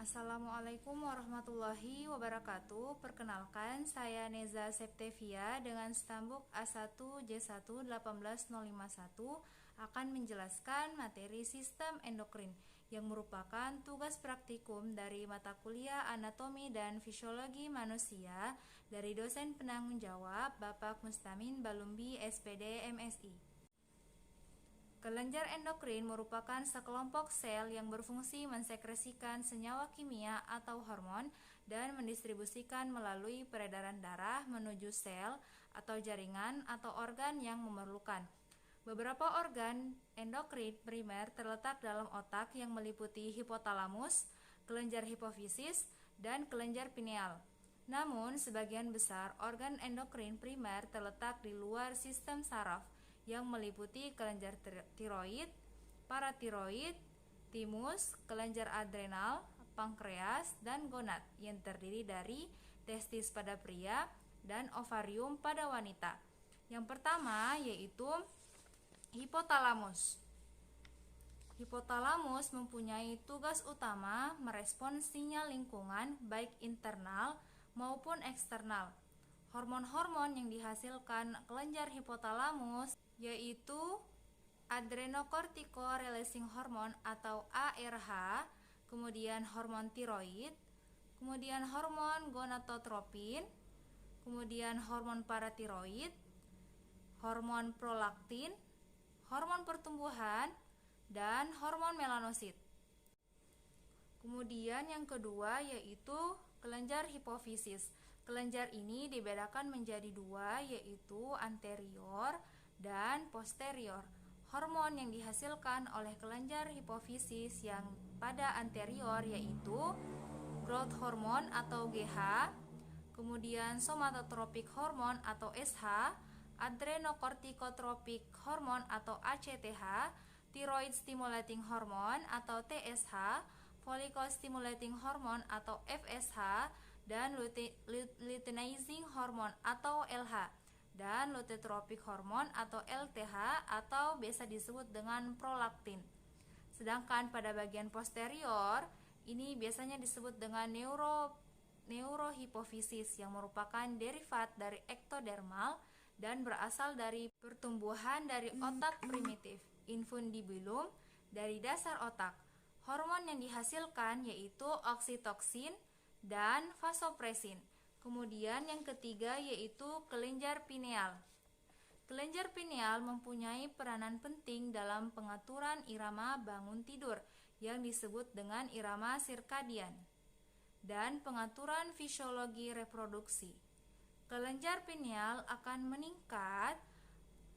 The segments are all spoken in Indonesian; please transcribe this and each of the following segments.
Assalamualaikum warahmatullahi wabarakatuh. Perkenalkan, saya Neza Septevia dengan stambuk A1J1 18051 akan menjelaskan materi sistem endokrin yang merupakan tugas praktikum dari mata kuliah anatomi dan fisiologi manusia dari dosen penanggung jawab Bapak Mustamin Balumbi SPD MSI. Kelenjar endokrin merupakan sekelompok sel yang berfungsi mensekresikan senyawa kimia atau hormon dan mendistribusikan melalui peredaran darah menuju sel atau jaringan atau organ yang memerlukan. Beberapa organ endokrin primer terletak dalam otak yang meliputi hipotalamus, kelenjar hipofisis, dan kelenjar pineal. Namun, sebagian besar organ endokrin primer terletak di luar sistem saraf, yang meliputi kelenjar tiroid, paratiroid, timus, kelenjar adrenal, pankreas, dan gonad yang terdiri dari testis pada pria dan ovarium pada wanita. Yang pertama yaitu hipotalamus. Hipotalamus mempunyai tugas utama merespon sinyal lingkungan baik internal maupun eksternal. Hormon-hormon yang dihasilkan kelenjar hipotalamus yaitu adrenocortico-releasing hormone atau ARH, kemudian hormon tiroid, kemudian hormon gonadotropin, kemudian hormon paratiroid, hormon prolaktin, hormon pertumbuhan, dan hormon melanosit. Kemudian yang kedua yaitu kelenjar hipofisis. Kelenjar ini dibedakan menjadi dua, yaitu anterior dan posterior. Hormon yang dihasilkan oleh kelenjar hipofisis yang pada anterior yaitu growth hormone atau GH, kemudian somatotropic hormone atau SH, adrenocorticotropic hormone atau ACTH, thyroid stimulating hormone atau TSH, follicle stimulating hormone atau FSH, dan luteinizing hormone atau LH, dan lutetropic hormone atau LTH atau biasa disebut dengan prolaktin. Sedangkan pada bagian posterior ini biasanya disebut dengan neurohipofisis yang merupakan derivat dari ektodermal dan berasal dari pertumbuhan dari otak primitif, infundibulum, dari dasar otak. Hormon yang dihasilkan yaitu oksitoksin dan vasopresin. Kemudian yang ketiga yaitu kelenjar pineal. Kelenjar pineal mempunyai peranan penting dalam pengaturan irama bangun tidur yang disebut dengan irama sirkadian dan pengaturan fisiologi reproduksi. Kelenjar pineal akan meningkat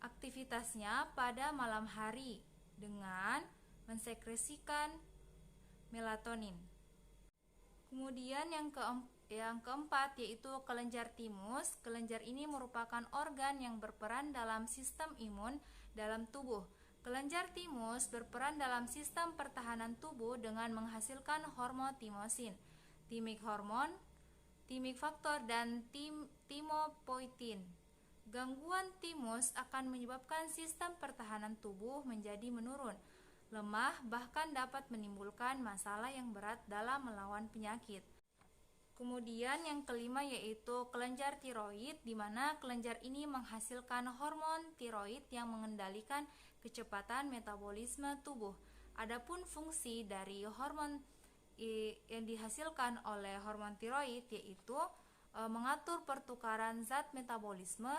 aktivitasnya pada malam hari dengan mensekresikan melatonin. Kemudian yang keempat yaitu kelenjar timus. Kelenjar ini merupakan organ yang berperan dalam sistem imun dalam tubuh. Kelenjar timus berperan dalam sistem pertahanan tubuh dengan menghasilkan hormon timosin, thymic hormone, thymic factor, dan thymopoietin. Gangguan timus akan menyebabkan sistem pertahanan tubuh menjadi menurun, lemah, bahkan dapat menimbulkan masalah yang berat dalam melawan penyakit. Kemudian yang kelima yaitu kelenjar tiroid, di mana kelenjar ini menghasilkan hormon tiroid yang mengendalikan kecepatan metabolisme tubuh. Adapun fungsi dari hormon yang dihasilkan oleh hormon tiroid yaitu mengatur pertukaran zat metabolisme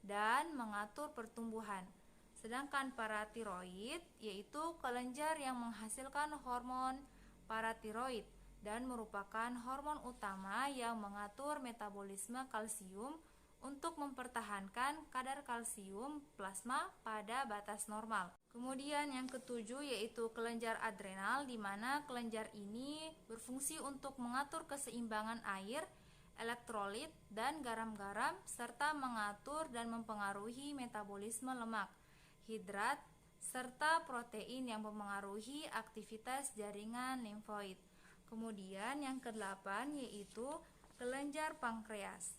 dan mengatur pertumbuhan. Sedangkan paratiroid yaitu kelenjar yang menghasilkan hormon paratiroid dan merupakan hormon utama yang mengatur metabolisme kalsium untuk mempertahankan kadar kalsium plasma pada batas normal. Kemudian yang ketujuh yaitu kelenjar adrenal, di mana kelenjar ini berfungsi untuk mengatur keseimbangan air, elektrolit, dan garam-garam serta mengatur dan mempengaruhi metabolisme lemak, hidrat, serta protein yang mempengaruhi aktivitas jaringan limfoid. Kemudian yang kedelapan yaitu kelenjar pankreas,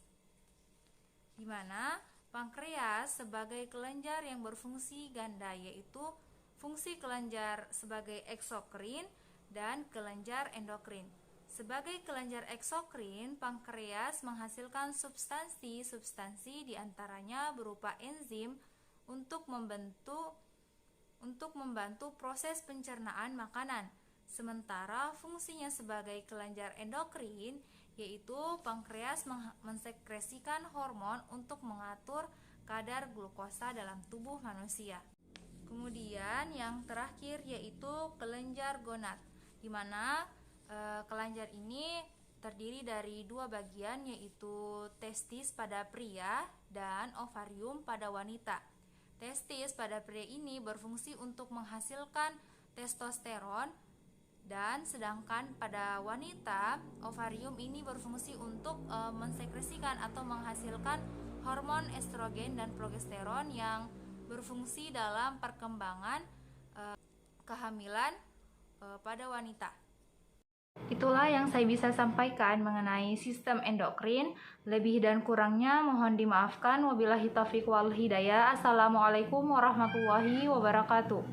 di mana pankreas sebagai kelenjar yang berfungsi ganda, yaitu fungsi kelenjar sebagai eksokrin dan kelenjar endokrin. Sebagai kelenjar eksokrin, pankreas menghasilkan substansi-substansi diantaranya berupa enzim untuk membantu proses pencernaan makanan. Sementara fungsinya sebagai kelenjar endokrin, yaitu pankreas mensekresikan hormon untuk mengatur kadar glukosa dalam tubuh manusia. Kemudian yang terakhir yaitu kelenjar gonad, di mana kelenjar ini terdiri dari dua bagian, yaitu testis pada pria dan ovarium pada wanita. Testis pada pria ini berfungsi untuk menghasilkan testosteron, dan sedangkan pada wanita ovarium ini berfungsi untuk mensekresikan atau menghasilkan hormon estrogen dan progesteron yang berfungsi dalam perkembangan kehamilan pada wanita. Itulah yang saya bisa sampaikan mengenai sistem endokrin. Lebih dan kurangnya mohon dimaafkan. Wabillahi taufiq wal hidayah. Assalamualaikum warahmatullahi wabarakatuh.